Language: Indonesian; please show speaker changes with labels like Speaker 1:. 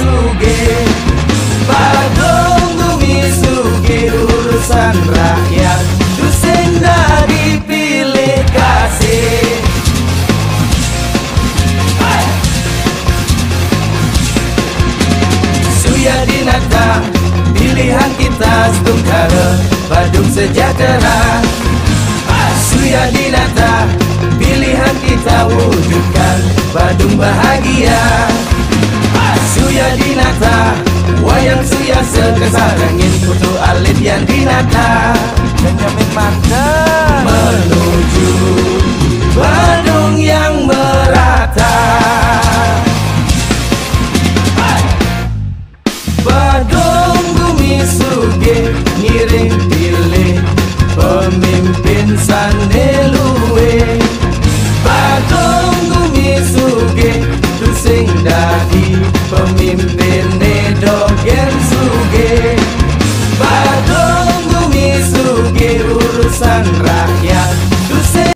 Speaker 1: suge, Badung bumi suge, urusan rakyat Dusenda dipilih kasih. Suya Dinata, pilihan kita Stungkara, Badung sejahtera. Suya Dinata, pilihan kita wujudkan Badung bahagia. Suya Dinata, wayang suya sekesarangin putu alit yang Dinata,
Speaker 2: Benjamin Marga
Speaker 1: menuju